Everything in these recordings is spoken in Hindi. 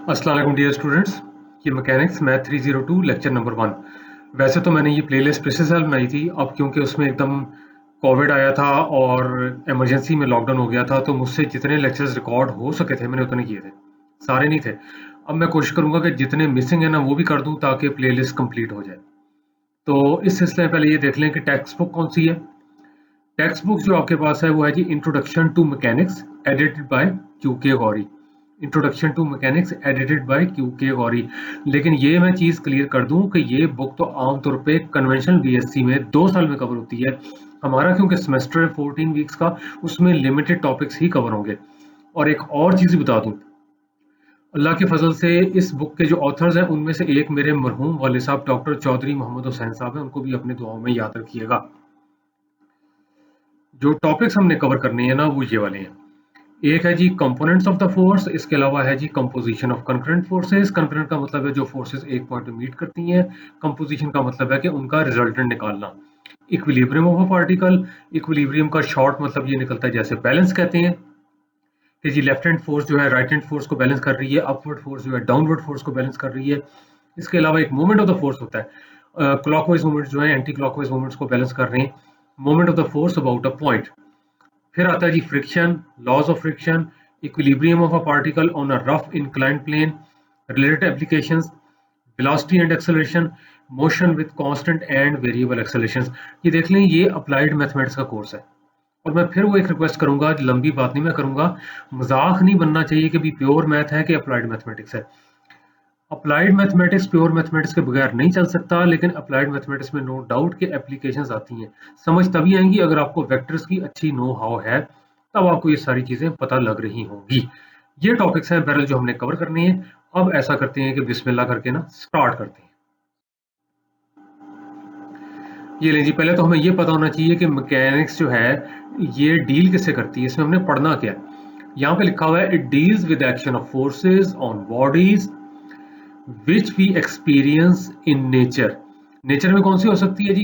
अस्सलाम वालेकुम डियर स्टूडेंट्स। ये मैकेनिक्स मैथ 302 लेक्चर नंबर 1। वैसे तो मैंने ये प्लेलिस्ट पिछले साल बनाई थी, अब क्योंकि उसमें एकदम कोविड आया था और इमरजेंसी में लॉकडाउन हो गया था, तो मुझसे जितने लेक्चर्स रिकॉर्ड हो सके थे मैंने उतने किए थे, सारे नहीं थे। अब मैं कोशिश करूंगा कि जितने मिसिंग है ना वो भी कर दूं ताकि प्लेलिस्ट कंप्लीट हो जाए। तो इस सिलसिले में पहले ये देख लें कि टेक्स्ट बुक कौन सी है। टेक्स्ट बुक जो आपके पास है वो है जी introduction to mechanics edited by Q K Gauri. Introduction to mechanics edited by Q K Gauri. लेकिन ये मैं चीज़ क्लियर कर दूं कि ये बुक तो आमतौर पे कन्वेंशनल बीएससी में 2 साल में कवर होती है। हमारा क्योंकि सेमेस्टर है 14 वीक्स का, उसमें लिमिटेड टॉपिक्स ही कवर होंगे। और एक और चीज़ बता दूं, अल्लाह के फजल से इस बुक के जो ऑथर्स हैं उनमें से एक मेरे मरहूम वाले साहब डॉक्टर चौधरी मोहम्मद हुसैन साहब हैं, उनको भी अपने दुआओं में याद रखिएगा। जो टॉपिक्स हमने कवर करने हैं ना वो ये वाले हैं। एक है जी कंपोनेंट्स ऑफ द फोर्स, इसके अलावा है जी composition of concurrent forces. Concurrent का मतलब है जो फोर्सेस एक पॉइंट पे मीट करती हैं। कंपोजिशन का मतलब है कि उनका रिजल्टेंट निकालना। Equilibrium of a particle, equilibrium का शॉर्ट मतलब ये निकलता है जैसे बैलेंस कहते हैं कि जी लेफ्ट हैंड फोर्स जो है राइट हैंड फोर्स को बैलेंस कर रही है, अपवर्ड फोर्स जो है डाउनवर्ड फोर्स को बैलेंस कर रही है। इसके अलावा एक मोमेंट ऑफ द फोर्स होता है, क्लॉकवाइज मूवमेंट्स जो है एंटी क्लॉकवाइज मूवमेंट्स को बैलेंस कर रहे हैं। Moment of the force about a point. फिर आता है जी friction, laws of friction, equilibrium of a particle on a rough inclined plane, related applications, velocity and acceleration, motion with constant and variable accelerations. ये देख लें, ये अप्लाइड मैथमेटिक्स का कोर्स है। और मैं फिर वो एक रिक्वेस्ट करूंगा, लंबी बात नहीं मैं करूंगा, मजाक नहीं बनना चाहिए कि भी प्योर मैथ है कि अप्लाइड मैथमेटिक्स है। अप्लाइड मैथमेटिक्स प्योर मैथमेटिक्स के बगैर नहीं चल सकता, लेकिन अप्लाइड मैथमेटिक्स में नो डाउट के एप्लीकेशंस आती हैं। समझ तभी आएंगी अगर आपको वेक्टर्स की अच्छी नो हाउ है, तब आपको ये सारी चीजें पता लग रही होंगी। ये टॉपिक्स हैं बहरहाल जो हमने कवर करने हैं। अब ऐसा करते हैं कि बिस्मिल्लाह करके ना स्टार्ट करते हैं। ये लें जी, पहले तो हमें ये पता होना चाहिए कि मैकेनिक्स जो है ये डील किससे करती है, इसमें हमने पढ़ना क्या है। यहाँ पे लिखा हुआ है it deals with action of forces on bodies which we experience in nature. Nature में कौन सी हो सकती है जी?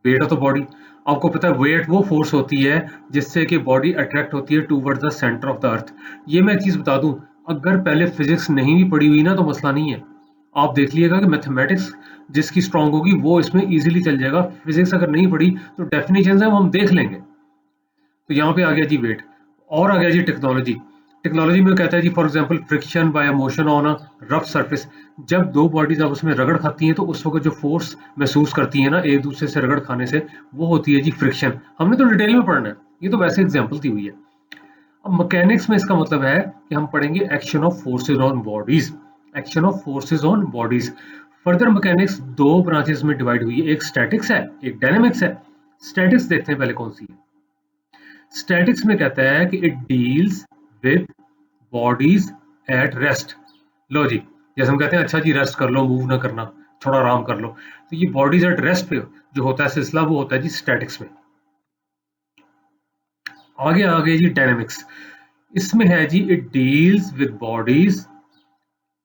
Weight of the body. आपको पता है वेट वो फोर्स होती है जिससे कि बॉडी अट्रैक्ट होती है towards the centre of the earth. ये मैं एक चीज बता दूं, अगर पहले फिजिक्स नहीं भी पढ़ी हुई ना तो मसला नहीं है। आप देख लीजिएगा कि मैथमेटिक्स जिसकी स्ट्रांग होगी वो इसमें इजीली चल जाएगा। फिजिक्स अगर नहीं पढ़ी तो डेफिनेशन है वो हम देख लेंगे। तो यहाँ पे आ गया जी वेट, और आ गया जी टेक्नोलॉजी। टेक्नोलॉजी में कहता है जी for example friction by motion on a rough surface. जब दो बॉडीज आप उसमें रगड़ खाती हैं तो उस वक्त जो फोर्स महसूस करती है ना एक दूसरे से रगड़ खाने से, वो होती है जी फ्रिक्शन। हमने तो डिटेल में पढ़ना है, ये तो वैसे एग्जाम्पल दी हुई है। अब मैकेनिक्स में इसका मतलब है कि हम पढ़ेंगे action of forces on bodies. Action of forces on bodies. Further mechanics दो ब्रांचेस में डिवाइड हुई है, एक स्टैटिक्स है एक डायनेमिक्स है। स्टैटिक्स देखते हैं पहले कौन सी है। स्टैटिक्स में कहता है कि it deals with bodies at rest. लो जी, जैसे हम कहते हैं अच्छा जी रेस्ट कर लो, मूव ना करना, थोड़ा आराम कर लो, तो ये बॉडीज एट रेस्ट पे जो होता है सिलसिला वो होता है जी स्टैटिक्स में। आगे जी डायनेमिक्स। इसमें है जी it deals with bodies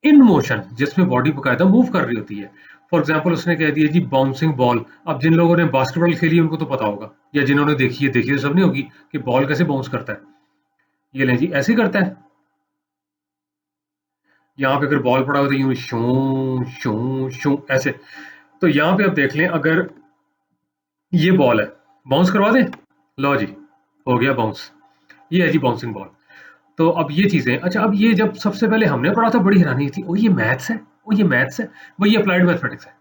in motion, जिसमें बॉडी बकायदा मूव कर रही होती है। फॉर एग्जाम्पल उसने कह दिया जी बाउंसिंग बॉल। अब जिन लोगों ने बास्केटबॉल खेली उनको तो पता होगा, या जिन्होंने देखी है सब नहीं होगी कि बॉल कैसे बाउंस करता है। ये लें जी ऐसे ही करता है। यहाँ पे अगर बॉल पड़ा हो तो यूं शू शू शू ऐसे। तो यहाँ पे आप देख लें, अगर ये बॉल है, बाउंस करवा दें, लो जी हो गया बाउंस। ये है जी बाउंसिंग बॉल। तो अब ये चीजें, अच्छा अब ये जब सबसे पहले हमने पढ़ा था बड़ी हैरानी थी, ओ ये मैथ्स है, ओ ये मैथ्स है, वो ये अप्लाइड मैथमेटिक्स है।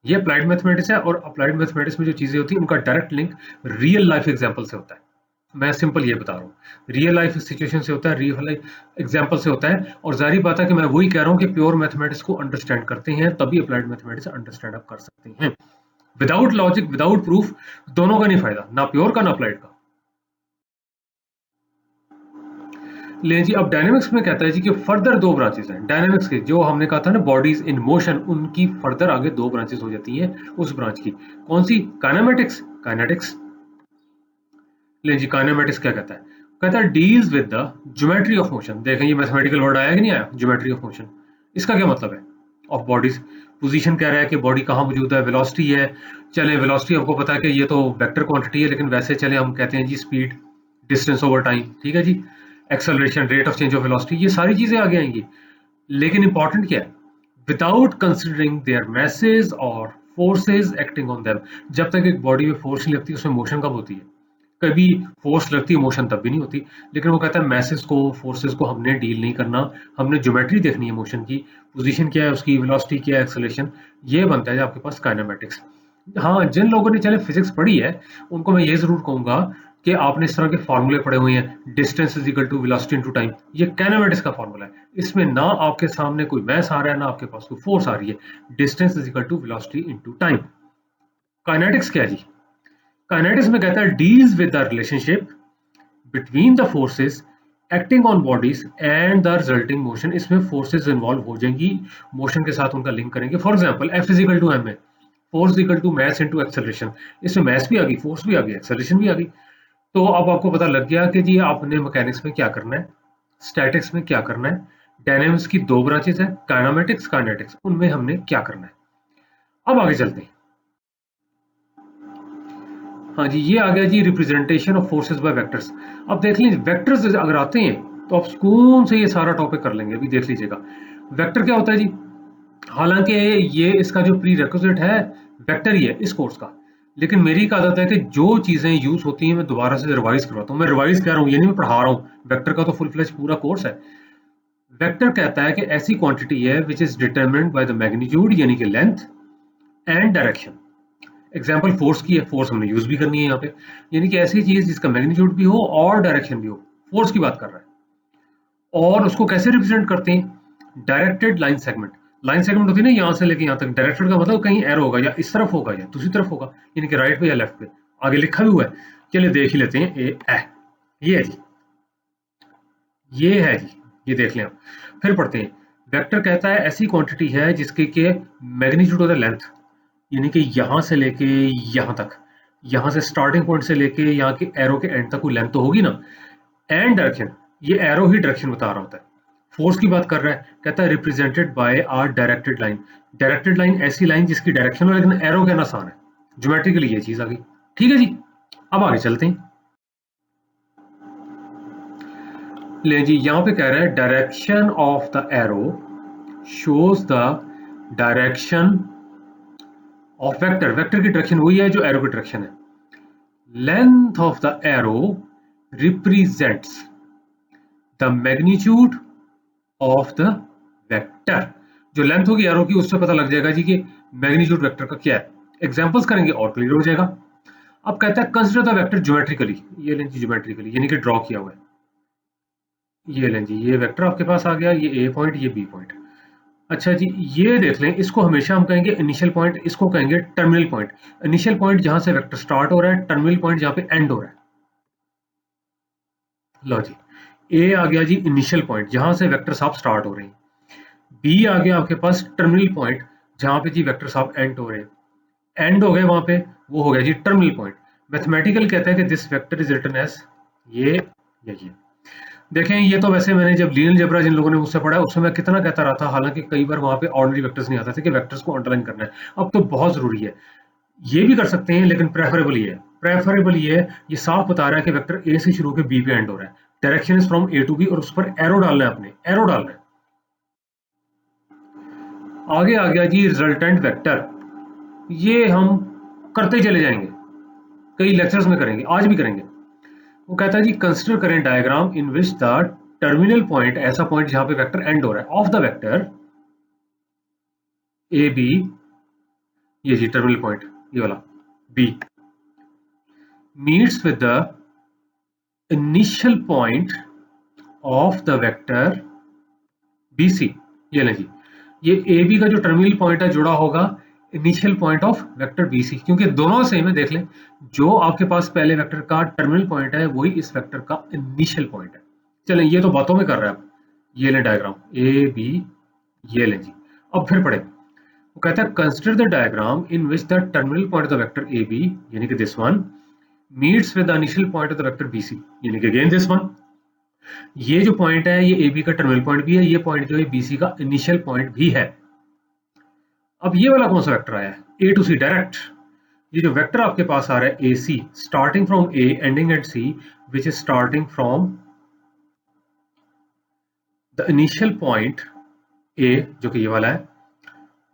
ये अप्लाइड मैथमेटिक्स है, और अप्लाइड मैथमेटिक्स में जो चीजें होती हैं उनका direct link real life example से होता है। मैं सिंपल ये बता रहा हूँ, रियल लाइफ सिचुएशन से होता है, रियल लाइफ एग्जांपल से होता है। और जाहिर बात है कि मैं वही कह रहा हूँ कि प्योर मैथमेटिक्स को अंडरस्टैंड करते हैं तभी अप्लाइड मैथमेटिक्स अंडरस्टैंड आप कर सकते हैं। विदाउट लॉजिक विदाउट प्रूफ दोनों का नहीं फायदा, ना प्योर का ना अप्लाइड का। ले जी, अब डायनेमिक्स में कहता है जी कि फर्दर दो ब्रांचेस हैं डायनेमिक्स के, जो हमने कहा था ना बॉडीज इन मोशन, उनकी फर्दर आगे दो ब्रांचेस हो जाती हैं उस ब्रांच की। कौन सी? Kinematics, kinetics. ले जी, काइनेमेटिक्स क्या कहता है? कहता है deals with the geometry of motion. देखें ये मैथमेटिकल वर्ड आया कि नहीं आया, ज्योमेट्री ऑफ मोशन। इसका क्या मतलब है? Of bodies. पोजीशन कह रहा है कि बॉडी कहाँ मौजूद है, वेलोसिटी है। चले वेलोसिटी आपको पता है कि ये तो वेक्टर क्वांटिटी है, लेकिन वैसे चले हम कहते हैं जी स्पीड, डिस्टेंस ओवर टाइम, ठीक है जी। Acceleration, rate of change of velocity, ये सारी चीजें आगे आएंगी। लेकिन इंपॉर्टेंट क्या है, विदाउट कंसिडरिंग देयर मैसेज और फोर्सेज एक्टिंग ऑन देम। जब तक एक बॉडी में फोर्स नहीं लगती उसमें मोशन कब होती है? कभी फोर्स लगती है, मोशन तब भी नहीं होती। लेकिन वो कहता है मैसेज को, फोर्सेस को हमने डील नहीं करना, हमने ज्योमेट्री देखनी है मोशन की, पोजीशन क्या है उसकी, वेलोसिटी क्या है, एक्सेलरेशन। ये बनता है आपके पास काइनेमेटिक्स। हाँ, जिन लोगों ने चले फिजिक्स पढ़ी है उनको मैं ये जरूर कहूंगा कि आपने इस तरह के फॉर्मूले पढ़े हुए हैं, distance is equal to velocity into time. ये काइनेमेटिक्स का फॉर्मूला है। इसमें ना आपके सामने कोई मैस आ रहा है, ना आपके पास कोई फोर्स आ रही है। Distance is equal to velocity into time. Kinetics क्या है जी? काइनेटिक्स में कहता है deals with the relationship between the forces acting on bodies and the resulting motion. इसमें फोर्सेस इन्वॉल्व हो जाएंगी, मोशन के साथ उनका लिंक करेंगे। For example F is equal to M है, force equal to mass into acceleration. इसमें मैस भी आ गई, फोर्स भी आ गई, एक्सेलरेशन भी आ गई। तो अब आपको पता लग गया कि जी आपने मैकेनिक्स में क्या करना है, स्टैटिक्स में क्या करना है। डायनामिक्स की दो ब्रांचेस है, काइनेमेटिक्स, काइनेटिक्स, उनमें हमने क्या करना है। अब आगे चलते हैं। हाँ जी, ये आ गया जी representation of forces by vectors. अब देख लीजिए वेक्टर्स अगर आते हैं तो आप सुकून से ये सारा टॉपिक कर लेंगे। अभी देख लीजिएगा वेक्टर क्या होता है जी। हालांकि ये इसका जो प्री रिक्विजिट है वेक्टर ही है इस कोर्स का, लेकिन मेरी एक आदत है कि जो चीजें यूज होती हैं मैं दोबारा से रिवाइज करवाता हूँ। मैं रिवाइज कर रहा हूँ, ये नहीं मैं पढ़ा रहा हूँ। वेक्टर का तो फुल फ्लेज पूरा कोर्स है। वेक्टर कहता है कि ऐसी क्वांटिटी है which is determined by the magnitude, यानी कि length and direction. Example force की है, फोर्स हमने यूज भी करनी है यहाँ पे, यानी कि ऐसी चीज जिसका मैग्नीट्यूड भी हो और डायरेक्शन भी हो। फोर्स की बात कर रहा है। और उसको कैसे रिप्रेजेंट करते हैं? Directed line segment. Line segment होती है ना, यहाँ से लेके यहाँ तक। डायरेक्टेड का मतलब कहीं एरो होगा, या इस तरफ होगा या दूसरी तरफ होगा, यानी कि राइट पे या लेफ्ट पे। आगे लिखा भी हुआ है, चलिए देख ही लेते हैं। ये है जी, ये है जी, ये देख लें आप। फिर पढ़ते हैं। वेक्टर कहता है ऐसी क्वांटिटी है जिसके के मैग्नीट्यूड ऑफ द लेंथ, यानी कि यहाँ से लेके यहाँ तक, यहाँ से स्टार्टिंग पॉइंट से लेके यहाँ के एरो के एंड तक कोई लेंथ तो होगी ना। एंड डायरेक्शन, ये एरो ही डायरेक्शन बता रहा होता है। फोर्स की बात कर रहा है, कहता है represented by R directed line. Directed line ऐसी लाइन जिसकी डायरेक्शन हो लेकिन एरो कहना आसान है। ज्योमेट्रिकली ये चीज आ गई। ठीक है जी, अब आगे चलते हैं। ले जी, यहाँ पे कह रहा है direction of the arrow shows the direction of vector. Vector की डायरेक्शन वही है जो एरो की डायरेक्शन है। Length of the arrow represents the magnitude of the vector. जो लेंथ होगी एरो की उससे पता लग जाएगा जी कि मैग्नीट्यूड वेक्टर का क्या है। एग्जांपल्स करेंगे और क्लियर हो जाएगा। अब कहता है कंसीडर द वेक्टर ज्योमेट्रिकली। ये लें जी ज्योमेट्रिकली, यानी कि ड्रॉ किया हुआ है। ये लें जी, ये वेक्टर आपके पास आ गया, ये ए पॉइंट, ये बी पॉइंट। अच्छा जी, ये देख लें, इसको हमेशा हम कहेंगे इनिशियल पॉइंट, इसको कहेंगे टर्मिनल पॉइंट। इनिशियल पॉइंट जहां से वेक्टर स्टार्ट हो रहा है, टर्मिनल पॉइंट जहां पे एंड हो रहा है। लो जी, ए आ गया जी इनिशियल पॉइंट जहां से वेक्टर साहब स्टार्ट हो रहे हैं। बी आ गया आपके पास टर्मिनल पॉइंट जहां पे जी वेक्टर साहब एंड हो रहे हैं। एंड हो गए वहां पे, वो हो गया जी टर्मिनल पॉइंट। मैथमेटिकल कहता है कि this vector is written as ये या ये। देखें, ये तो वैसे मैंने जब लीनियर अलजेब्रा जिन लोगों ने मुझसे पढ़ा है उसमें मैं कितना कहता रहा था, हालांकि कई बार वहां पे ऑर्डिनरी वेक्टर्स नहीं आते थे कि वेक्टर्स को अंडरलाइन करना है। अब तो बहुत जरूरी है, ये भी कर सकते हैं लेकिन प्रेफरेबल ये है। प्रेफरेबल ये है, ये साफ बता रहा है कि वेक्टर ए से शुरू होकर बी पे एंड हो रहा है। Direction is from A to B, और उस पर एरो डालना है, आपने एरो डालना है। आगे आ गया जी रिजल्टेंट वेक्टर। ये हम करते चले जाएंगे, कई लेक्चर्स में करेंगे, आज भी करेंगे। वो कहता है जी कंसिडर करें diagram in which the terminal point, ऐसा पॉइंट जहां पे वेक्टर एंड हो रहा है, of the vector A B, ये जी टर्मिनल पॉइंट ये वाला B, meets with the initial point of the vector B C. ये नहीं जी, ये ए बी का जो टर्मिनल पॉइंट है जुड़ा होगा initial point of vector B C, क्योंकि दोनों सेम है। देख लें, जो आपके पास पहले वेक्टर का टर्मिनल पॉइंट है वही इस वेक्टर का इनिशियल पॉइंट है। चलें, ये तो बातों में कर रहे हैं आप। ये लें डायग्राम ए बी, ये लें जी। अब फिर पढ़े, वो कहता है consider the diagram in which the terminal point of the vector A B, यानी कि this one, meets with the initial point of the vector B C, यानी कि अगेन दिस वन। ये जो पॉइंट है ये ए बी का टर्मिनल पॉइंट भी है, ये पॉइंट जो है बी सी का इनिशियल पॉइंट भी है। अब ये वाला कौन सा वेक्टर आया है? A to C direct. ये जो वेक्टर आपके पास आ रहा है A C, starting from A ending at C, which is starting from the initial point A जो कि ये वाला है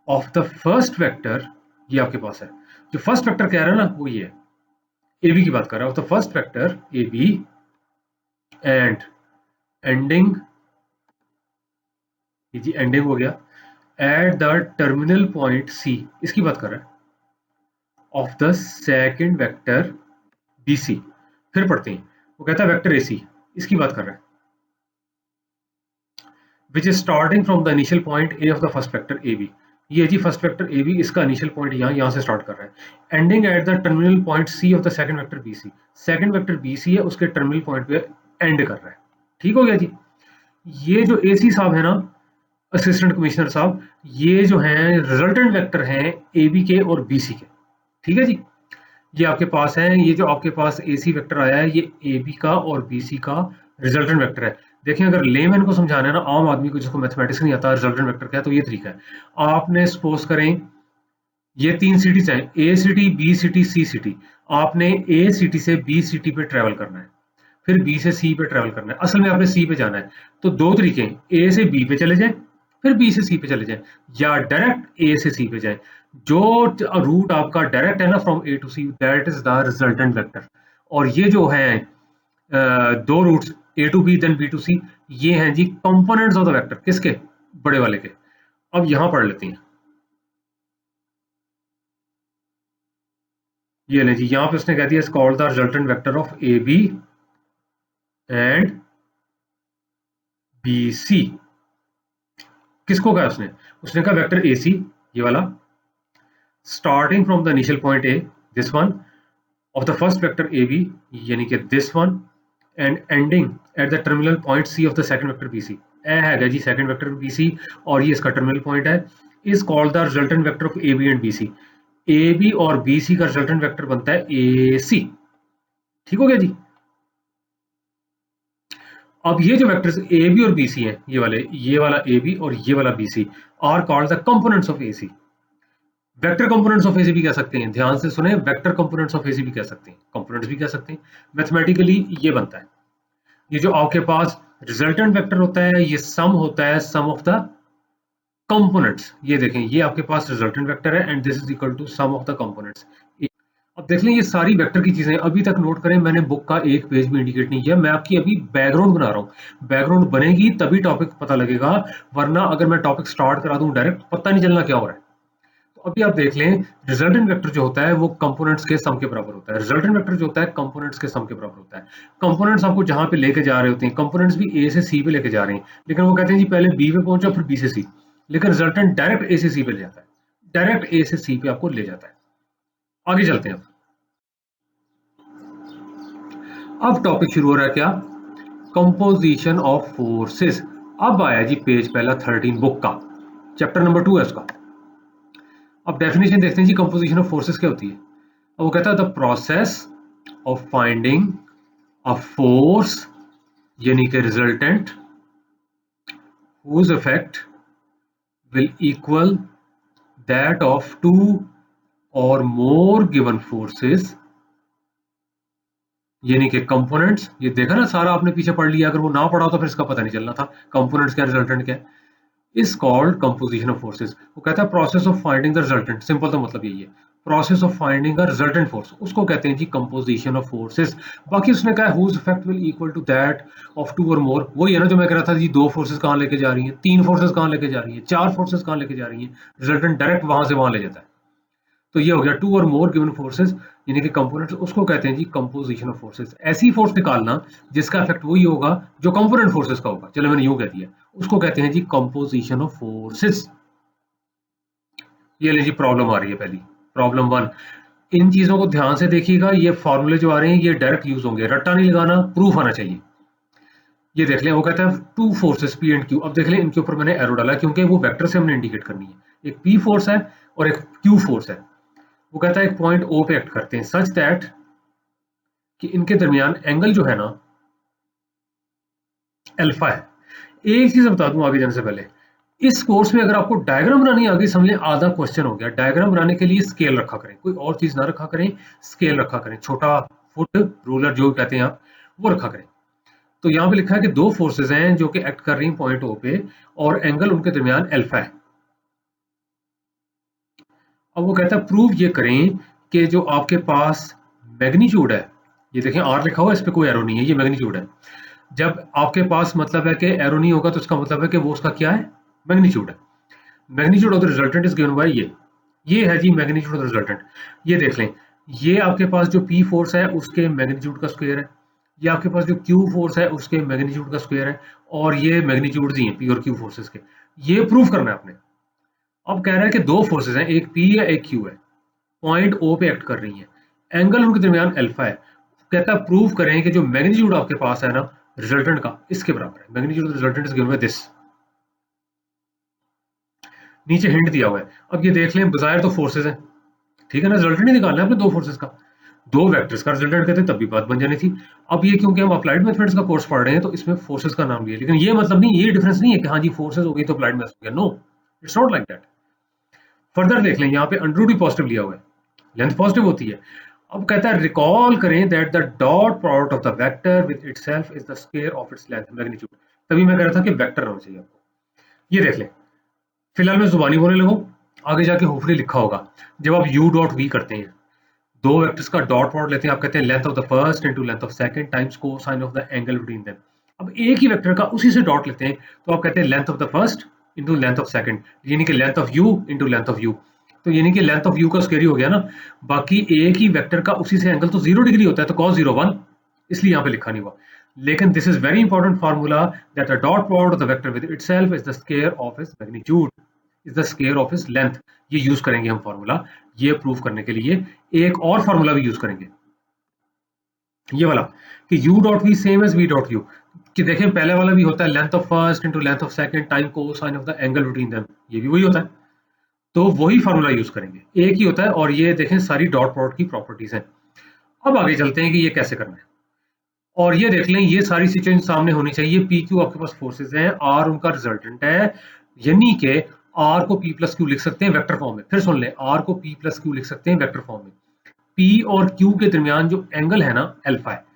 ऑफ द फर्स्ट वेक्टर, ये आपके पास है, जो फर्स्ट वेक्टर कह रहा है ना वो ये है, ए बी की बात कर रहा है, of the first vector A B and ending, ये जी एंडिंग हो गया, at the terminal point C, इसकी बात कर रहा है, of the second vector B C. फिर पढ़ते हैं, वो कहता है वेक्टर ए सी, इसकी बात कर रहा है, which is starting from the initial point A of the first vector A B, ये जी फर्स्ट वेक्टर ए बी, इसका इनिशियल पॉइंट यहाँ से स्टार्ट कर रहा है, ending at the terminal point C of the second vector B C, second vector B C है उसके टर्मिनल पॉइंट पे एंड कर रहा है। ठीक हो गया जी। ये जो ए सी साहब है ना, असिस्टेंट कमिश्नर साहब, ये जो हैं रिजल्टेंट वेक्टर हैं ए बी के और बी सी के। ठीक है जी, ये आपके पास है, ये जो आपके पास ए सी वेक्टर आया है ये ए बी का और बी सी का रिजल्टेंट वेक्टर है। देखिए अगर लेमैन को समझाना है ना, आम आदमी को जिसको मैथमेटिक्स नहीं आता रिजल्टेंट वेक्टर क्या है, तो ये तरीका है। आपने सपोज करें ये 3 सिटीज हैं, ए सिटी, बी सिटी, सी सिटी, आपने ए सिटी से बी सिटी पे ट्रेवल करना है, फिर बी से सी पे ट्रेवल करना है, असल में आपने सी पे जाना है। तो दो तरीके हैं, ए से बी पे चले जाएं, फिर बी से सी पे चले जाएं, या डायरेक्ट ए से सी पे जाएं। जो रूट आपका डायरेक्ट है ना from A to C, that is the resultant vector. और ये जो है दो routes A to B then B to C, ये हैं जी कंपोनेंट्स ऑफ द वेक्टर, किसके, बड़े वाले के। अब यहां पढ़ लेते हैं, ये ले जी, यहां पे उसने कह दिया is called the resultant vector of A B and B C. किसको कहा उसने, उसने कहा वेक्टर ए सी, ये वाला, starting from the initial point A, this one, of the first vector A B, यानी कि this one, and ending at the terminal point C of the second vector B C. ए है जी सेकंड वेक्टर बी सी और ये इसका टर्मिनल पॉइंट है, is called the resultant vector of A B and B C. A B और बी सी का रिजल्टेंट वेक्टर बनता है ए सी। ठीक हो गया जी। अब ये जो वेक्टर्स ए बी और बी सी हैं, ये वाले, ये वाला ए बी और ये वाला B C, are called the components of A C. Vector components of A C भी कह सकते हैं, ध्यान से सुने, vector components of A C भी कह सकते हैं, कंपोनेंट्स भी कह सकते हैं। मैथमेटिकली ये बनता है, ये जो आपके पास रिजल्टेंट वेक्टर होता है ये सम होता है सम ऑफ द कंपोनेंट्स। ये देखें, ये आपके पास रिजल्टेंट वेक्टर है and this is equal to sum of the components. अब देख लें, ये सारी वेक्टर की चीजें अभी तक नोट करें, मैंने बुक का एक पेज भी इंडिकेट नहीं किया, मैं आपकी अभी बैकग्राउंड बना रहा हूँ। बैकग्राउंड बनेगी तभी टॉपिक पता लगेगा, वरना अगर मैं टॉपिक स्टार्ट करा दूं डायरेक्ट पता नहीं चलना क्या हो रहा है। तो अभी आप देख लें, रिजल्टेंट वेक्टर जो होता है वो कंपोनेंट्स के सम के बराबर होता है। रिजल्टेंट वेक्टर जो होता है कंपोनेंट्स के सम के बराबर होता है। कंपोनेंट्स आपको जहां पे लेके जा रहे होते हैं, कंपोनेंट्स भी ए से सी पे लेके जा रहे हैं, लेकिन वो कहते हैं जी पहले बी पे पहुंचो फिर बी से सी, लेकिन रिजल्टेंट डायरेक्ट ए से सी पे ले जाता है, डायरेक्ट ए से सी पे आपको ले जाता है। आगे चलते हैं। अब टॉपिक शुरू हो रहा है क्या, कंपोजिशन ऑफ फोर्सेस। अब आया जी पेज पहला 13 बुक का, चैप्टर नंबर 2 है उसका। अब डेफिनेशन देखते हैं जी कंपोजिशन ऑफ फोर्सेस क्या होती है। अब वो कहता है the process of finding a force, यानी कि resultant, whose effect will equal that of two or more given forces, यानी कि कंपोनेंट्स। ये देखा ना, सारा आपने पीछे पढ़ लिया, अगर वो ना पढ़ा तो फिर इसका पता नहीं चलना था कंपोनेंट्स क्या रिजल्टेंट क्या है। Is called composition of forces. वो कहता है process of finding the resultant, simple तो मतलब यही है, process of finding a resultant force, उसको कहते हैं जी कंपोजिशन ऑफ फोर्सेस। बाकी उसने कहा whose effect will equal to that of two और मोर, वही है ना जो मैं कह रहा था जी, दो फोर्सेस कहाँ लेके जा रही हैं, तीन फोर्सेस कहाँ लेके जा रही हैं, चार फोर्सेस कहाँ लेके जा रही हैं, रिजल्टेंट डायरेक्ट वहां से वहां ले जाता है। तो ये हो गया टू और मोर गिवन फोर्सेस, यानी कि कंपोनेंट्स, उसको कहते हैं जी कंपोजिशन ऑफ फोर्सेस। ऐसी फोर्स निकालना जिसका इफेक्ट वही होगा जो कंपोनेंट फोर्सेस का होगा, चलो मैंने यूं कह दिया, उसको कहते हैं जी कंपोजिशन ऑफ फोर्सेस। ये ले जी प्रॉब्लम आ रही है पहली, प्रॉब्लम 1। इन चीजों को ध्यान से देखिएगा, ये फॉर्मूले जो आ रहे हैं ये डायरेक्ट यूज होंगे, रट्टा नहीं लगाना, प्रूफ आना चाहिए। ये देख लें, वो कहता है two forces P and Q. अब देख लें, इनके ऊपर मैंने एरो डाला क्योंकि वो वेक्टर से हमने इंडिकेट करनी है, एक पी फोर्स है और एक क्यू फोर्स है। वो कहता है एक पॉइंट ओ पे एक्ट करते हैं सच दैट कि इनके दरमियान एंगल जो है ना अल्फा है। एक चीज बता दूं आगे जाने से पहले, इस कोर्स में अगर आपको डायग्राम बनानी आ गई, समझ लें आधा क्वेश्चन हो गया। डायग्राम बनाने के लिए स्केल रखा करें, कोई और चीज ना रखा करें, स्केल रखा करें, छोटा फुट रूलर जो कहते हैं आप, वो रखा करें। तो यहाँ पे लिखा है कि दो फोर्सेस हैं जो कि एक्ट कर रही हैं पॉइंट ओ पे और एंगल उनके दरमियान अल्फा है। अब वो कहता है प्रूव ये करें कि जो आपके पास मैग्नीट्यूड है, ये देखें आर लिखा हुआ है, इस पे कोई एरो नहीं है, ये मैग्नीट्यूड है। जब आपके पास मतलब है कि एरो नहीं होगा तो इसका मतलब है कि वो उसका क्या है, मैग्नीट्यूड है। Magnitude of the resultant is given bye ये है जी मैग्नीट्यूड ऑफ द रिजल्टेंट। ये देख लें, ये आपके पास जो पी फोर्स है उसके मैग्नीट्यूड का स्क्वायर है, ये आपके पास जो क्यू फोर्स है उसके मैग्नीट्यूड का स्क्वायर है, और ये मैग्नीट्यूड ही हैं पी और क्यू फोर्सेस के। ये प्रूव करना है आपने। अब कह रहा है कि दो फोर्सेस हैं, एक पी है एक क्यू है, पॉइंट ओ पे एक्ट कर रही हैं, एंगल उनके दरमियान अल्फा है। कहता है प्रूव करें कि जो मैग्नीट्यूड आपके पास है ना रिजल्टेंट का, इसके बराबर है। Magnitude of resultant is given by this. नीचे हिंट दिया हुआ है। अब ये देख लें, बाजार तो फोर्सेस हैं, ठीक है ना, रिजल्टेंट ही निकालना है आपने दो फोर्सेस का। दो वेक्टर्स का रिजल्टेंट कहते तब भी बात बन जानी थी। अब ये क्योंकि हम अप्लाइड मैथमेटिक्स का कोर्स पढ़ रहे हैं तो इसमें फोर्सेस का नाम लिया, लेकिन ये मतलब नहीं, ये डिफरेंस नहीं है कि हाँ जी फोर्सेस हो गई तो अप्लाइड मैथ्स हो गया। No, it's not like that. Further देख लें, यहाँ पे अंडर रूट भी पॉजिटिव लिया हुआ है, लेंथ पॉजिटिव होती है। अब कहता है रिकॉल करें that the dot product of the vector with itself is the square of its length magnitude. तभी मैं कह रहा था कि वेक्टर होना चाहिए आपको। ये देख लें, फिलहाल मैं जुबानी बोलने लगूं, आगे जाके होपफुली लिखा होगा। जब आप u डॉट v करते हैं, दो वेक्टर्स का डॉट प्रोडक्ट लेते हैं, आप कहते हैं length of the first into length of second times cosine of the angle between them. अब एक ही वेक्टर का उसी से डॉट लेते हैं तो आप कहते हैं length of the first into length of second, यानी कि length of u into length of u। तो यानी कि लेंथ ऑफ u का स्क्वायर ही हो गया ना। बाकी एक ही वेक्टर का उसी से एंगल तो 0 डिग्री होता है, तो cos 0 1, इसलिए यहाँ पे लिखा नहीं हुआ। लेकिन this is very important formula that the dot product of the vector with itself is the square of its magnitude is the square of its length. ये यूज करेंगे हम फार्मूला, ये प्रूव करने के लिए एक और फार्मूला भी यूज करेंगे, ये वाला कि u dot v same as v dot u। कि देखें पहले वाला भी होता है length of first into length of second time cosine of the angle between them, ये भी वही होता है। तो वही फार्मूला यूज करेंगे, एक ही होता है। और ये देखें सारी डॉट प्रोडक्ट की प्रॉपर्टीज हैं। अब आगे चलते हैं कि ये कैसे करना है। और ये देख लें, ये सारी सिचुएशन सामने होनी चाहिए। पी क्यू आपके पास फोर्सेज हैं, आर उनका रिजल्टेंट है, यानी कि आर को पी प्लस क्यू लिख सकते हैं वेक्टर फॉर्म में। फिर सुन लें, आर को पी प्लस क्यू लिख सकते हैं वेक्टर फॉर्म में। पी और क्यू के दरमियान जो एंगल है ना अल्फा है।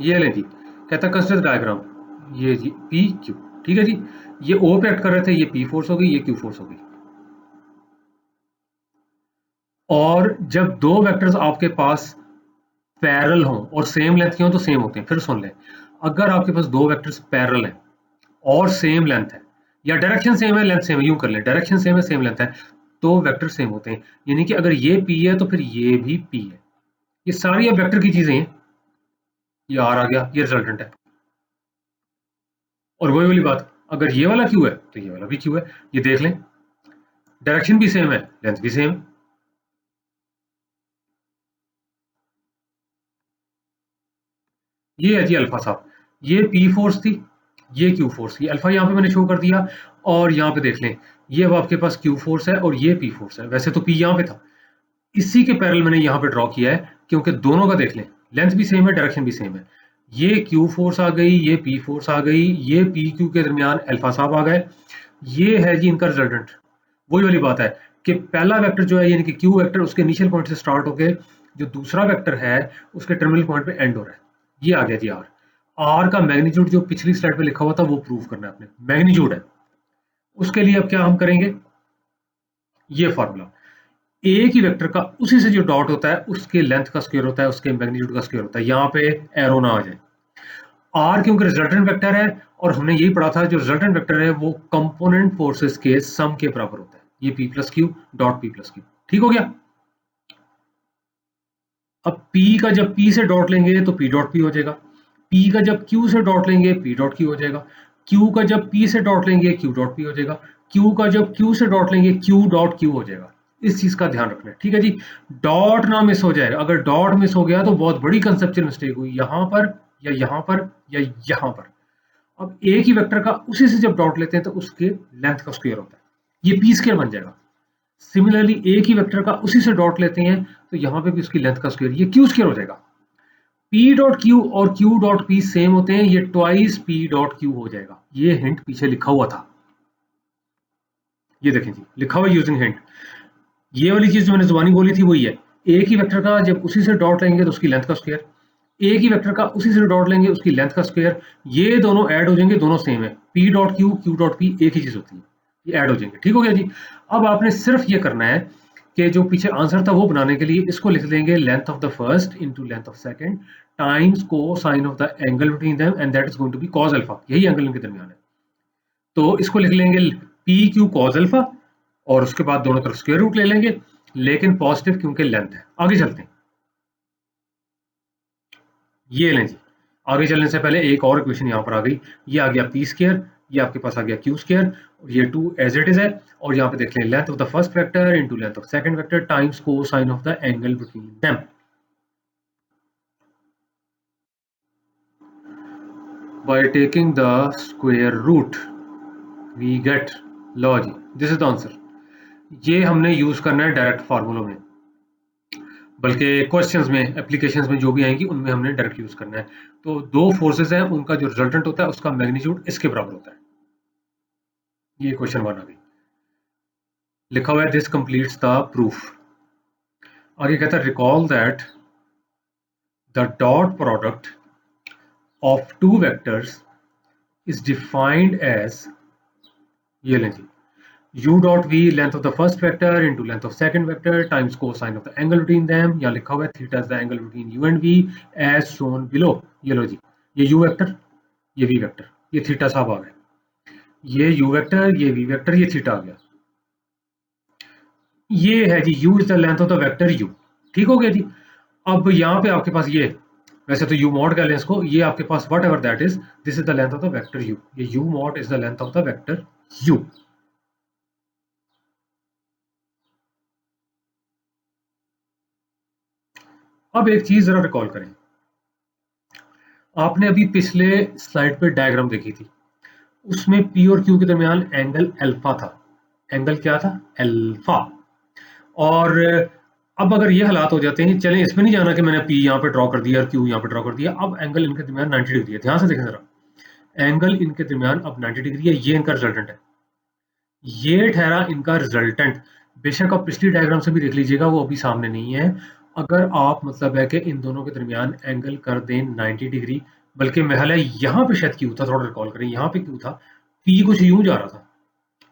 ये लें जी, कहता है कंसिडर डायग्राम, ये जी पी क्यू, ठीक है जी। ये ओ पे एक्ट कर रहे थे, ये पी फोर्स हो गई, ये क्यू फोर्स हो गई। और जब दो वेक्टर्स आपके पास पैरेलल हों और सेम लेंथ के हों तो सेम होते हैं। फिर सुन लें, अगर आपके पास दो वेक्टर्स पैरेलल हैं और सेम लेंथ है, या डायरेक्शन सेम है लेंथ सेम है, यूं कर लें डायरेक्शन सेम है सेम लेंथ है, तो वेक्टर सेम होते हैं। यानी कि अगर ये पी है तो फिर ये भी पी है। ये सारी अब वेक्टर की चीजें हैं। ये आर आ गया, ये रिजल्टेंट है। और वही वाली बात, अगर ये वाला क्यू है तो ये वाला भी क्यू है। ये देख लें, डायरेक्शन भी सेम है लेंथ भी सेम है। ये है जी अल्फा साहब, ये पी फोर्स थी, ये क्यू फोर्स थी। अल्फा यहाँ पे मैंने शो कर दिया। और यहाँ पे देख लें, ये अब आपके पास क्यू फोर्स है और ये पी फोर्स है। वैसे तो पी यहाँ पे था, इसी के पैरेलल मैंने यहाँ पे ड्रॉ किया है, क्योंकि दोनों का देख लें लेंथ भी सेम है डायरेक्शन भी सेम है। ये क्यू फोर्स आ गई, ये पी फोर्स आ गई, ये पी क्यू के दरमियान अल्फा साहब आ गए। ये है जी इनका रिजल्टेंट। वही वाली बात है कि पहला वेक्टर जो है यानी कि क्यू वेक्टर, उसके इनिशियल पॉइंट से स्टार्ट होकर जो दूसरा वेक्टर है उसके टर्मिनल पॉइंट पे एंड हो रहा है। ये आ गया जी आर। आर का मैग्नीट्यूड जो पिछली स्लाइड पे लिखा हुआ था वो प्रूव करना है आपने, मैग्नीट्यूड है। उसके लिए अब क्या हम करेंगे, ये फॉर्मूला, एक ही वेक्टर का उसी से जो डॉट होता है उसके लेंथ का स्क्वायर होता है, उसके मैग्नीट्यूड का स्क्वायर होता है। यहाँ पे एरो ना आ जाए। आर क्योंकि रिजल्टेंट वेक्टर है, और हमने यही पढ़ा था जो रिजल्टेंट वेक्टर है वो कंपोनेंट फोर्सेस के सम के बराबर होता है। ये P plus Q dot P plus Q, ठीक हो गया। अब P का जब P से डॉट लेंगे तो P डॉट P हो जाएगा, P का जब Q से डॉट लेंगे P डॉट Q हो जाएगा, Q का जब P से डॉट लेंगे Q डॉट P हो जाएगा, Q का जब Q से डॉट लेंगे Q डॉट Q हो जाएगा। इस चीज का ध्यान रखना है, ठीक है जी। डॉट ना मिस हो जाए, अगर डॉट मिस हो गया तो बहुत बड़ी कंसेप्चुअल मिस्टेक हुई, यहाँ पर या यहाँ पर या यहाँ पर। अब एक ही वेक्टर का उसी से जब डॉट लेते हैं तो उसके लेंथ का स्क्वायर होता है, ये P स्क्वायर बन जाएगा। सिमिलरली एक ही वेक्टर का उसी से डॉट लेते हैं तो यहाँ पे भी उसकी लेंथ का स्क्वायर, ये क्यू स्क्वायर हो जाएगा। पी डॉट क्यू और क्यू डॉट पी सेम होते हैं, ये ट्वाइस पी डॉट क्यू हो जाएगा। ये हिंट पीछे लिखा हुआ था, ये देखें जी लिखा हुआ यूजिंग हिंट। ये वाली चीज जो मैंने जुबानी बोली थी वही है, एक ही वेक्टर का जब उसी से डॉट लेंगे तो उसकी लेंथ का स्क्वायर, एक ही वेक्टर का उसी से डॉट लेंगे, उसकी लेंथ का स्क्वायर, ये दोनों ऐड हो जाएंगे, दोनों सेम है, p dot q q dot p एक ही चीज होती है, ये ऐड हो जाएंगे। ठीक हो गया जी। अब आपने सिर्फ ये करना है कि जो पीछे आंसर था वो बनाने के लिए इसको लिख देंगे length of the first into length of second times cosine of the angle between them and that is going to be cos alpha, यही एंगल इनके दरमियान है। तो इसको लिख लेंगे पी क्यू कॉस अल्फा और उसके बाद दोनों तरफ स्क्वायर रूट ले लेंगे, लेकिन पॉजिटिव क्योंकि लेंथ है। आगे चलते हैं, ये लें जी। आगे चलने से पहले एक और इक्वेशन यहाँ पर आ गई, ये आ गया पी स्क्वायर, ये आपके पास आ गया क्यू स्क्वायर, और ये 2 एज इट इज है, और यहाँ पे देख लें length of the first vector into length of second vector times cosine of the angle between them. By taking the square root we get लो जी, दिस इज द आंसर। ये हमने यूज करना है डायरेक्ट फार्मूलों में, बल्कि क्वेश्चंस में, एप्लीकेशंस में जो भी आएंगी उनमें हमने डायरेक्ट यूज करना है। तो दो फोर्सेस हैं, उनका जो रिजल्टेंट होता है उसका मैग्नीट्यूड इसके बराबर होता है। ये क्वेश्चन 1 आ गई, लिखा हुआ है दिस कंप्लीट्स द प्रूफ। आगे कहता है recall that the dot product of two vectors is defined as, ये लें जी, u dot v length of the first vector into length of second vector times cosine of the angle between them, या लिखा हुआ है theta is the angle between u and v as shown below। ये लो जी, ये u वेक्टर, ये v वेक्टर, ये थीटा साहब आ गए, ये u वेक्टर, ये v वेक्टर, ये थीटा आ गया। ये है जी u is the length of the vector u। ठीक हो गया जी। अब यहाँ पे आपके पास ये, वैसे तो u मॉड का लें इसको, ये आपके पास whatever that is, this is the length of the vector u, ये u mod is the length of the vector u। अब एक चीज जरा रिकॉल करें, आपने अभी पिछले स्लाइड पे डायग्राम देखी थी, उसमें P और Q के दरमियान एंगल अल्फा था। एंगल क्या था? अल्फा। और अब अगर ये हालात हो जाते हैं, चलें इसमें नहीं जाना कि मैंने P यहाँ पे ड्रॉ कर दिया और Q यहाँ पे ड्रॉ कर दिया, अब एंगल इनके दरमियान 90 डिग्री है। ध्यान से देखें जरा, एंगल इनके दरमियान अब 90 डिग्री है, ये इनका रिजल्टेंट है, ये ठहरा इनका रिजल्टेंट। बेशक आप पिछली डायग्राम से भी देख लीजिएगा, वो अभी सामने नहीं है। अगर आप मतलब है कि इन दोनों के दरमियान एंगल कर दें 90 डिग्री, बल्कि महल है यहाँ पे शायद क्यू था, थोड़ा रिकॉल करें, यहाँ पे क्यू था, पी कुछ यूं जा रहा था,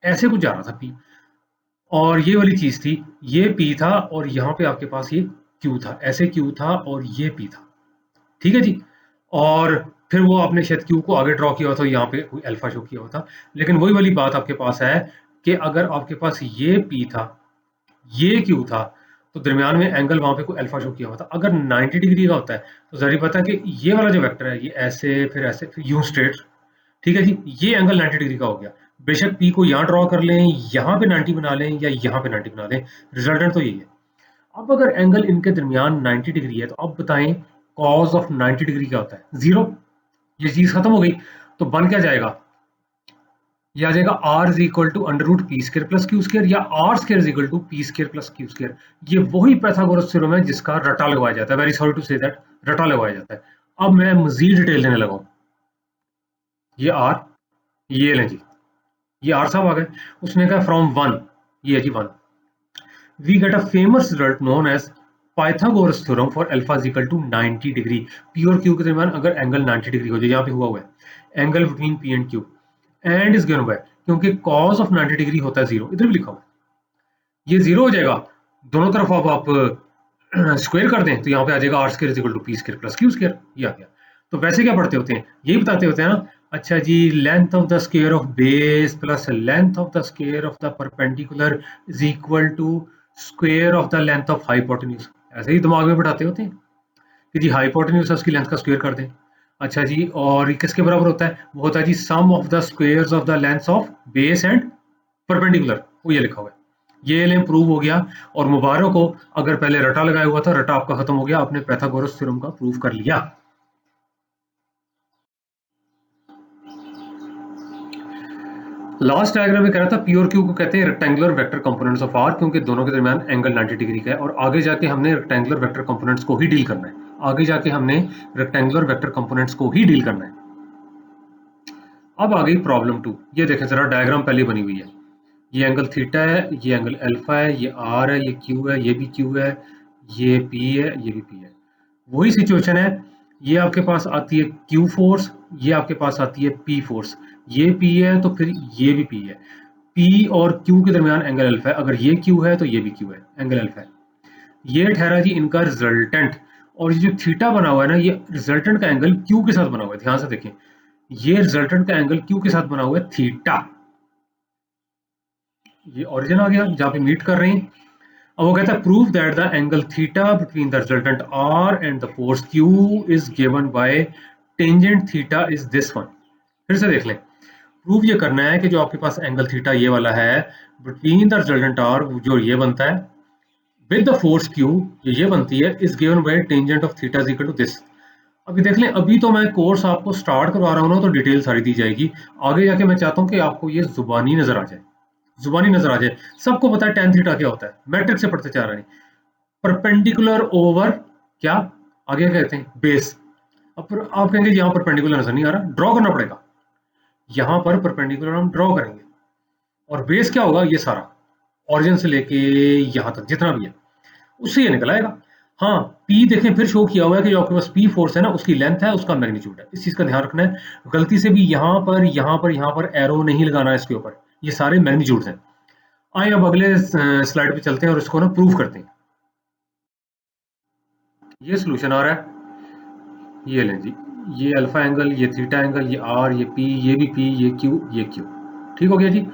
ऐसे कुछ जा रहा था पी, और ये वाली चीज थी, ये पी था और यहाँ पे आपके पास ये क्यू था, ऐसे क्यू था और ये पी था। ठीक है जी। और फिर वो आपने शायद क्यू को आगे ड्रॉ किया हुआ था, यहाँ पे कोई अल्फा शो किया हुआ था, लेकिन वही वाली बात आपके पास है कि अगर आपके पास ये पी था, ये क्यू था, तो दरमियान में एंगल वहां पे कोई अल्फा शो किया हुआ था। अगर 90 डिग्री का होता है तो जाहिर पता है कि ये वाला जो वेक्टर है ये ऐसे फिर यूं स्ट्रेट। ठीक है जी, ये एंगल 90 डिग्री का हो गया। बेशक पी को यहाँ ड्रॉ कर लें, यहाँ पे 90 बना लें या यहाँ पे 90 बना लें, रिजल्टेंट तो यही है। अब अगर एंगल इनके दरमियान 90 डिग्री है तो अब बताएं कॉज ऑफ 90 डिग्री क्या होता है? 0। ये चीज खत्म हो गई, तो बन क्या जाएगा? ये आ जाएगा r is equal to under root P square plus Q square, या r square is equal to P square plus Q square. ये वही पाइथागोरस थ्योरम है जिसका रटा लगवाया जाता है, very sorry to say that, रटा लगवाया जाता है। अब मैं मजीद डिटेल देने लगा हूं। ये r, ये लें जी, ये r साहब आ गए, उसने कहा फ्रॉम 1, ये है जी 1, we get a famous result known as Pythagoras theorem for alpha is equal to 90 degree. P और क्यू के दरमियान अगर एंगल 90 डिग्री हो जाए, यहाँ पे हुआ हुआ है angle between P and Q, and is given bye, क्योंकि cos ऑफ 90 डिग्री होता है 0, इधर भी लिखा हुआ है, ये 0 हो जाएगा, दोनों तरफ अब आप स्क्वायर कर दें तो यहाँ पे आ जाएगा r square is equal to P square plus Q square, ये आ गया। तो वैसे क्या पढ़ते होते हैं, यही बताते होते हैं ना, अच्छा जी, length of the square of base plus length of the square of the perpendicular is equal to square of the length of hypotenuse. ऐसे ही दिमाग में बैठाते होते हैं कि जी हाइपोटेन्यूज उसकी लेंथ का स्क्वायर कर दें। अच्छा जी, और किसके बराबर होता है? वो होता है जी sum of the squares of the lengths of base and perpendicular, वो ये लिखा हुआ है। ये लें प्रूव हो गया, और मुबारक हो, अगर पहले रटा लगाया हुआ था, रटा आपका खत्म हो गया, आपने पाइथागोरस थ्योरम का प्रूव कर लिया। लास्ट डायग्राम में कह रहा था पी और क्यू को कहते हैं rectangular vector components of R, क्योंकि दोनों के दरमियान एंगल 90 डिग्री का है, और आगे जाके हमने रेक्टेंगुलर वेक्टर कंपोनेंट्स को ही डील करना है, आगे जाके हमने रेक्टेंगुलर वेक्टर कंपोनेंट्स को ही डील करना है। अब आ गई प्रॉब्लम 2, ये देखें जरा, डायग्राम पहले बनी हुई है, ये एंगल थीटा है, ये एंगल अल्फा है, ये आर है, ये क्यू है, ये भी क्यू है, ये पी है, ये भी पी है। वही सिचुएशन है ये आपके पास आती है Q फोर्स, ये आपके पास आती है P फोर्स। ये P है तो फिर ये भी P है। P और Q के दरमियान एंगल अल्फा है, अगर ये Q है तो ये भी Q है, एंगल अल्फा है। ये ठहरा जी इनका रिजल्टेंट। और ये जो थीटा बना हुआ है ना, ये रिजल्टेंट का एंगल Q के साथ बना हुआ है, ध्यान से देखें। ये रिजल्टेंट का एंगल Q के साथ बना हुआ है थीटा। ये ओरिजिन आ गया जहां पे मीट कर रहे हैं। अब वो कहता है prove that the angle theta between the resultant R and the force Q is given by tangent theta is this one. फिर से देख लें, प्रूव ये करना है कि जो आपके पास एंगल थीटा ये वाला है बिटवीन द रिजल्टेंट R, जो ये बनता है, विद द फोर्स Q जो ये बनती है, is given by tangent of theta is equal to this. अभी देख लें, अभी तो मैं कोर्स आपको स्टार्ट करवा रहा हूँ ना, तो डिटेल सारी दी जाएगी। आगे जाके मैं चाहता हूँ कि आपको ये जुबानी नजर आ जाए, जुबानी नजर आ जाए। सबको पता है tan थीटा क्या होता है, मैट्रिक से पढ़ते जा रहे हैं। परपेंडिकुलर ओवर क्या, आगे क्या कहते हैं, बेस। अब आप कहेंगे यहाँ परपेंडिकुलर नजर नहीं आ रहा, ड्रॉ करना पड़ेगा। यहाँ पर परपेंडिकुलर हम ड्रॉ करेंगे, और बेस क्या होगा, ये सारा ऑरिजिन से लेके यहाँ तक जितना भी है, उससे ये निकल आएगा। हाँ, पी देखें फिर शो किया हुआ है कि जो आपके पास पी फोर्स है ना, उसकी लेंथ है, उसका मैग्नीट्यूड है। इस चीज का ध्यान रखना है, गलती से भी यहाँ पर एरो नहीं लगाना है इसके ऊपर, ये सारे मैग्नीट्यूड्स हैं। आइए अब अगले स्लाइड पे चलते हैं और इसको ना प्रूव करते हैं। ये सोल्यूशन आ रहा है, ये लें जी, ये अल्फा एंगल, ये थीटा एंगल, ये आर, ये पी, ये भी पी, ये क्यू, ये क्यू। ठीक हो गया जी।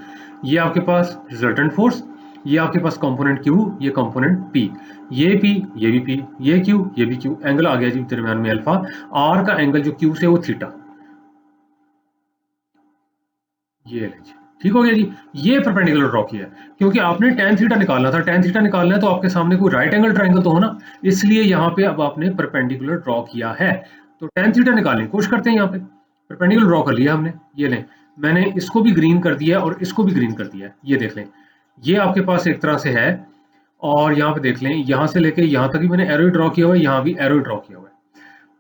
ये आपके पास रिजल्टेंट फोर्स, ये आपके पास कंपोनेंट क्यू, ये कंपोनेंट पी, ये पी, ये भी पी, ये क्यू, ये भी क्यू। एंगल आ गया जी दरमियान में अल्फा। आर का एंगल जो क्यू से वो थीटा। ये लें जी, ठीक हो गया जी। ये परपेंडिकुलर ड्रॉ किया है, क्योंकि आपने tan थीटा निकालना था। tan थीटा निकालना है तो आपके सामने कोई राइट एंगल ट्रायंगल तो हो ना, इसलिए यहाँ पे अब आपने परपेंडिकुलर ड्रॉ किया है। तो tan थीटा निकालने की कोशिश करते हैं। यहाँ पे परपेंडिकुलर ड्रॉ कर लिया हमने। ये लें, मैंने इसको भी ग्रीन कर दिया और इसको भी ग्रीन कर दिया है। ये देख लें, ये आपके पास एक तरह से है। और यहाँ पे देख लें, यहाँ से लेके यहाँ तक भी मैंने एरो ड्रॉ किया हुआ है, यहाँ भी एरो ड्रॉ किया हुआ है।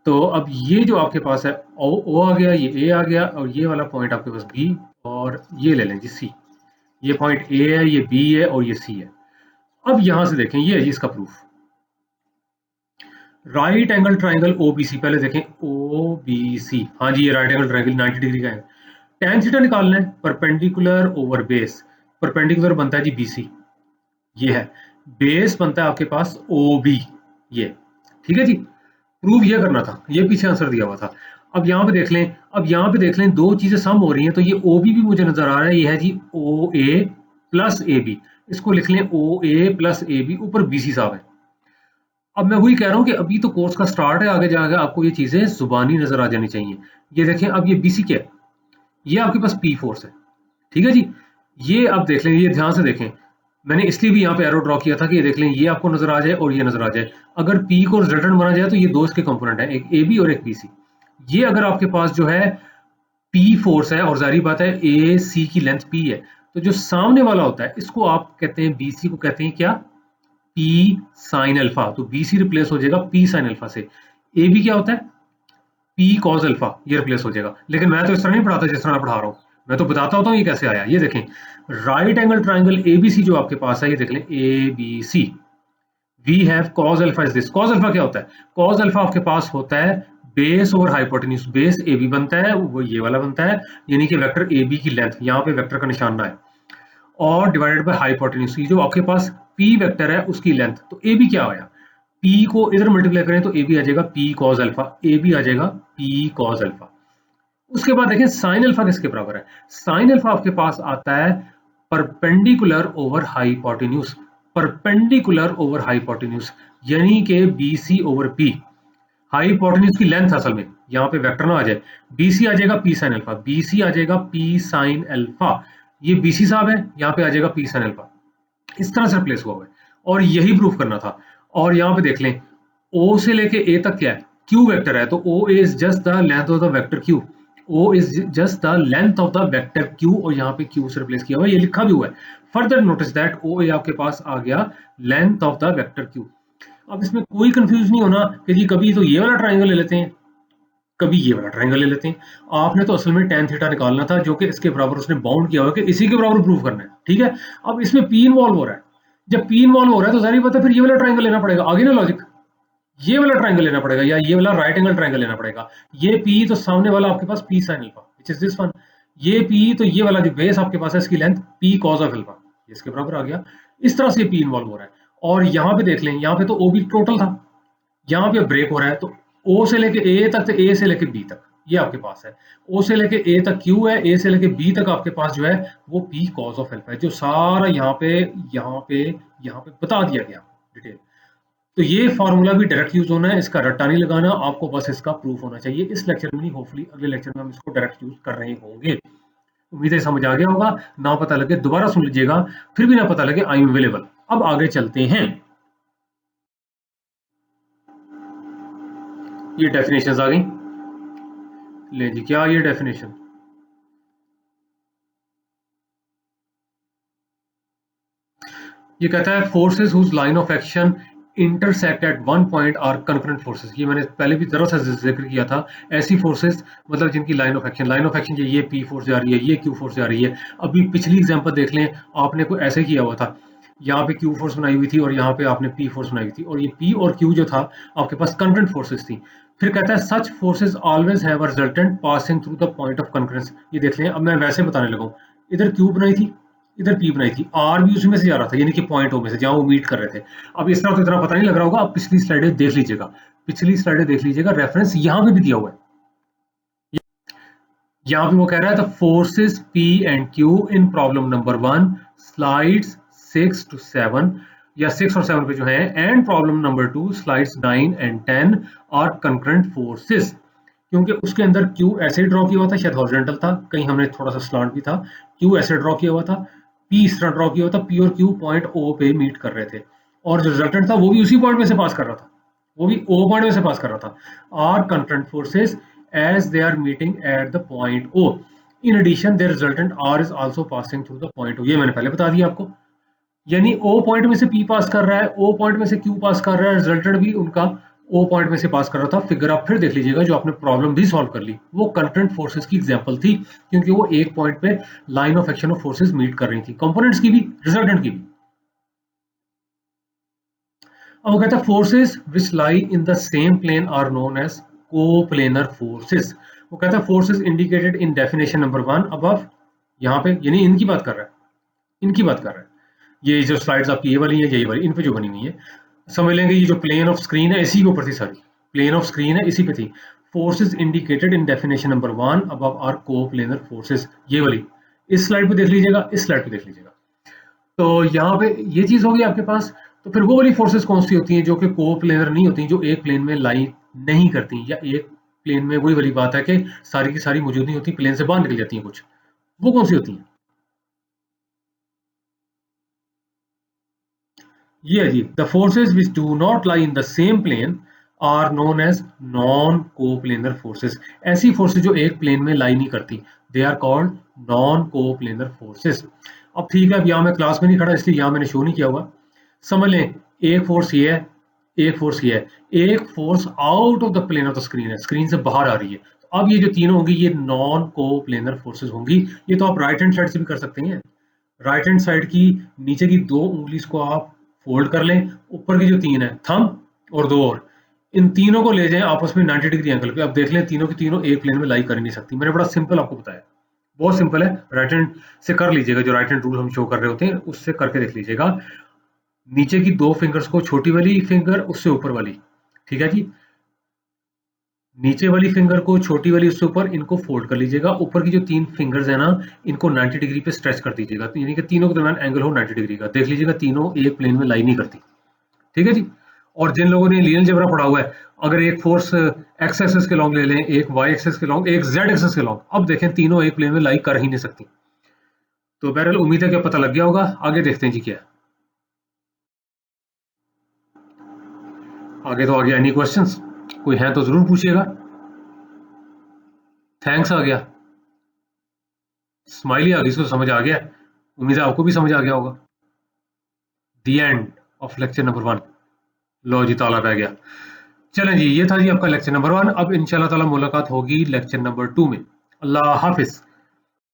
तो अब ये जो आपके पास है ओ आ गया, ये ए आ गया, और ये वाला पॉइंट आपके पास बी, और ये ले लें जी सी। ये पॉइंट ए है, ये बी है, और ये सी है। अब यहां से देखें, ये है जी इसका proof. Right angle triangle OBC, पहले देखें ओबीसी, हाँ जी, ये राइट एंगल ट्राइंगल 90 डिग्री का है। tan थीटा निकालना है, परपेंडिकुलर ओवर बेस। परपेंडिकुलर बनता है जी बीसी, ये है। बेस बनता है आपके पास ओबी, ये। ठीक है जी, प्रूव ये करना था, ये पीछे आंसर दिया हुआ था। अब यहाँ पे देख लें, अब यहाँ पे देख लें, दो चीजें सम हो रही हैं, तो ये OB भी मुझे नजर आ रहा है। ये है जी OA प्लस AB, इसको लिख लें OA प्लस AB, ऊपर BC साहब है। अब मैं वही कह रहा हूँ कि अभी तो कोर्स का स्टार्ट है, आगे जाकर आपको ये चीजें जुबानी नजर आ जानी चाहिए। ये देखें, अब ये BC क्या है, ये आपके पास P फोर्स है। ठीक है जी, ये अब देख लें, ये ध्यान से देखें, मैंने इसलिए भी यहाँ पे एरो ड्रॉ किया था कि ये देख लें, ये आपको नजर आ जाए और ये नजर आ जाए। अगर P को रिजल्टेंट बना जाए तो ये दो इसके कंपोनेंट हैं, एक AB और एक BC। ये अगर आपके पास जो है P फोर्स है, और जारी बात है AC की लेंथ P है, तो जो सामने वाला होता है इसको आप कहते हैं, BC को कहते हैं क्या, P साइन अल्फा। तो BC रिप्लेस हो जाएगा P साइन अल्फा से। AB क्या होता है, P कॉस अल्फा, ये रिप्लेस हो जाएगा। लेकिन मैं तो इस तरह नहीं पढ़ाता जिस तरह मैं पढ़ा रहा हूँ, मैं तो बताता होता हूँ ये कैसे आया। ये देखें, राइट एंगल ट्राइंगल ABC जो आपके पास है, ये देख लें ABC, we have cos alpha is this. Cos alpha क्या होता है, कॉस अल्फा आपके पास होता है base over hypotenuse. Base AB बनता है, वो ये वाला बनता है, यानी कि वेक्टर AB की लेंथ, यहाँ पे वेक्टर का निशान ना है, और डिवाइडेड बाय हाइपोटेन्यूज, जो आपके पास P वेक्टर है उसकी लेंथ। तो AB क्या आया, P को इधर मल्टीप्लाई करें तो AB आ जाएगा P कॉस अल्फा, AB आ जाएगा P कॉस अल्फा। उसके बाद देखें साइन अल्फा किसके बराबर है, साइन अल्फा आपके पास आता है perpendicular over hypotenuse. Perpendicular over hypotenuse यानी कि BC ओवर P। हाइपोटेन्यूज की लेंथ असल में यहाँ पे वेक्टर ना आ जाए, BC आ जाएगा P साइन अल्फा, BC आ जाएगा P साइन अल्फा, ये BC साहब है, यहाँ पे आ जाएगा P साइन अल्फा। इस तरह से रिप्लेस हुआ है, और यही प्रूफ करना था। और यहाँ पे देख लें, O से लेके A तक क्या है, Q वेक्टर है, तो O is just the length of the vector Q। O is just the length of the vector Q, और यहाँ पे Q से रिप्लेस किया हुआ है, ये लिखा भी हुआ है। फर्दर नोटिस दैट OA आपके पास आ गया length of the vector Q। अब इसमें कोई कंफ्यूज नहीं होना कि जी कभी तो ये वाला ट्राइंगल ले लेते हैं, कभी ये वाला ट्राइंगल ले लेते हैं। आपने तो असल में tan थीटा निकालना था, जो कि इसके बराबर उसने बाउंड किया हुआ है कि इसी के बराबर प्रूव करना है। ठीक है, अब इसमें P इन्वॉल्व हो रहा है, जब P इन्वॉल्व हो रहा है तो जाहिर बात है फिर ये वाला ट्राइंगल लेना पड़ेगा। आगे ना लॉजिक, ये वाला ट्रायंगल लेना पड़ेगा या ये वाला राइट एंगल ट्रायंगल लेना पड़ेगा। ये पी तो सामने वाला आपके पास P sine alpha which is this one. ये पी तो ये वाला जो बेस आपके पास है इसकी length P cos of alpha इसके बराबर आ गया। इस तरह से पी इन्वॉल्व हो रहा है। और यहाँ पे देख लें, यहाँ पे तो ओ बी टोटल था, यहाँ पे ब्रेक हो रहा है, तो ओ से लेके ए तक, तो ए से लेके बी तक ये आपके पास है। ओ से लेके ए तक क्यू है, ए से लेके बी तक आपके पास जो है वो पी कॉस ऑफ अल्फा है, जो सारा यहाँ पे बता दिया गया डिटेल। तो ये फार्मूला भी डायरेक्ट यूज होना है, इसका रट्टा नहीं लगाना, आपको बस इसका प्रूफ होना चाहिए। इस लेक्चर में नहीं, होपफुली अगले लेक्चर में हम इसको डायरेक्ट यूज कर रहे होंगे। उम्मीद है समझ आ गया होगा। ना पता लगे दोबारा सुन लीजिएगा, फिर भी ना पता लगे आई एम अवेलेबल। अब आगे चलते हैं। ये डेफिनेशंस आ गई, ले जी क्या ये डेफिनेशन, ये कहता है forces whose line of action intersect at one point are concurrent forces. ये मैंने पहले भी जरा सा जिक्र किया था। ऐसी फोर्सेस मतलब जिनकी लाइन ऑफ एक्शन ये पी फोर्स जा रही है, ये क्यू फोर्स जा रही है। अभी पिछली एग्जांपल देख लें, आपने कोई ऐसे किया हुआ था, यहाँ पे क्यू फोर्स बनाई हुई थी और यहाँ पे आपने पी फोर्स बनाई हुई थी, और ये पी और क्यू जो था आपके पास कंकरेंट फोर्सेस थी। फिर कहता है such forces always have a resultant passing through the point of concurrence. ये देख लें, अब मैं वैसे बताने लगा हूं, इधर क्यू बनाई थी, इधर पी बनाई थी, आर भी उसी में से जा रहा था, यानी कि पॉइंट ओ में से जहां वो मीट कर रहे थे। अब इस तरह तो इतना पता नहीं लग रहा होगा, आप पिछली स्लाइडें देख लीजिएगा, रेफरेंस यहाँ पे भी दिया हुआ है। यहाँ पे वो कह रहा है the forces P and Q in problem number 1 slides 6 to 7 या 6 और 7 पे जो है, and problem number 2 slides 9 and 10 are concurrent forces. क्योंकि उसके अंदर क्यू ऐसे ड्रॉ किया हुआ था, शायद हॉरिजॉन्टल था, कहीं हमने थोड़ा सा स्लांट भी था, क्यू ऐसे ड्रॉ किया हुआ था, पी इस तरह ड्रॉ किया हुआ था, पी और क्यू पॉइंट ओ पे मीट कर रहे थे, और जो रिजल्टेंट था वो भी उसी पॉइंट में से पास कर रहा था, वो भी ओ पॉइंट में से पास कर रहा था। Are concurrent forces as they are meeting at the point O. In addition, their resultant R is also passing through the point O. ये मैंने पहले बता दिया आपको, यानी O पॉइंट में से P पास कर रहा है, O पॉइंट में से Q पास कर रहा है, रिजल्टेंट भी उनका O पॉइंट में से पास कर रहा था। फिगर आप फिर देख लीजिएगा, जो आपने प्रॉब्लम भी सॉल्व कर ली वो कंकरेंट फोर्सेस की एग्जांपल थी, क्योंकि वो एक पॉइंट पे line of action of forces meet कर रही थी, कंपोनेंट्स की भी, रिजल्टेंट की भी। अब वो कहता है forces which lie in the same plane are known as coplanar forces. वो कहता है forces indicated in definition number 1 above, यहाँ पे यानी इनकी बात कर रहा है, इनकी बात कर रहा है। ये जो स्लाइड्स आपकी ये वाली है, यही वाली, इन पे जो बनी हुई है, समझ लेंगे ये जो प्लेन ऑफ स्क्रीन है इसी के ऊपर थी, सारी प्लेन ऑफ स्क्रीन है इसी पे थी। Forces indicated in definition number 1 above are coplanar forces, ये वाली इस स्लाइड पे देख लीजिएगा, इस स्लाइड पे देख लीजिएगा। तो यहाँ पे ये चीज होगी आपके पास। तो फिर वो वाली फोर्सेस कौन सी होती हैं जो कि कोप्लेनर नहीं होती, जो एक प्लेन में लाई नहीं करती, या एक प्लेन में वही वाली बात है कि सारी की सारी मौजूद नहीं होती, प्लेन से बाहर निकल जाती हैं कुछ, वो कौन सी होती हैं? ये है जी, the forces which do not lie in the same plane are known as non coplanar forces. ऐसी फोर्सेस जो एक प्लेन में लाई नहीं करती, they are called non coplanar forces. अब ठीक है, अब यहाँ मैं क्लास में नहीं खड़ा इसलिए यहाँ मैंने शो नहीं किया हुआ। समझ लें, एक फोर्स ये है, एक फोर्स ये है, एक force out of the plane of the screen है, स्क्रीन से बाहर आ रही है। तो अब ये जो तीनों होंगी ये नॉन कोप्लेनर फोर्सेस होंगी। ये तो आप राइट हैंड साइड से भी कर सकते हैं। राइट हैंड साइड की नीचे की 2 उंगलीज को आप फोल्ड कर लें, ऊपर की जो 3 है, थंब और 2 और, इन तीनों को ले जाएं आपस में 90 डिग्री एंगल पे। अब देख लें, तीनों की तीनों एक प्लेन में लाई कर नहीं सकती। मैंने बड़ा सिंपल आपको बताया, बहुत सिंपल है, राइट हैंड से कर लीजिएगा, जो राइट हैंड रूल हम शो कर रहे होते हैं उससे करके देख लीजिएगा। नीचे की 2 फिंगर्स को, छोटी वाली फिंगर उससे ऊपर वाली, ठीक है जी, नीचे वाली फिंगर को छोटी वाली उससे ऊपर, इनको फोल्ड कर लीजिएगा। ऊपर की जो 3 फिंगर्स है ना, इनको 90 डिग्री पे स्ट्रेच कर दीजिएगा, तो यानी कि तीनों के दरमियान एंगल हो 90 डिग्री का। देख लीजिएगा तीनों एक प्लेन में लाई नहीं करती, ठीक है जी। और जिन लोगों ने लीनियर अलजेब्रा पढ़ा हुआ है, अगर एक फोर्स एक्स एक्सिस के लॉन्ग ले लें, एक वाई एक्सिस के लॉन्ग, एक जेड एक्सिस के लॉन्ग, अब देखें तीनों एक प्लेन में लाई कर ही नहीं सकती। तो बहरहाल उम्मीद है कि पता लग गया होगा। आगे देखते हैं जी क्या है आगे। तो आगे एनी क्वेश्चंस कोई है तो जरूर पूछिएगा। थैंक्स आ गया, स्माइली आ गई, इसको समझ आ गया, उम्मीद है आपको भी समझ आ गया होगा। दी एंड ऑफ लेक्चर नंबर 1। लो जी, ताला रह गया। चलें जी, ये था जी आपका लेक्चर नंबर 1। अब इंशाल्लाह ताला मुलाकात होगी लेक्चर नंबर 2 में। अल्लाह हाफिज।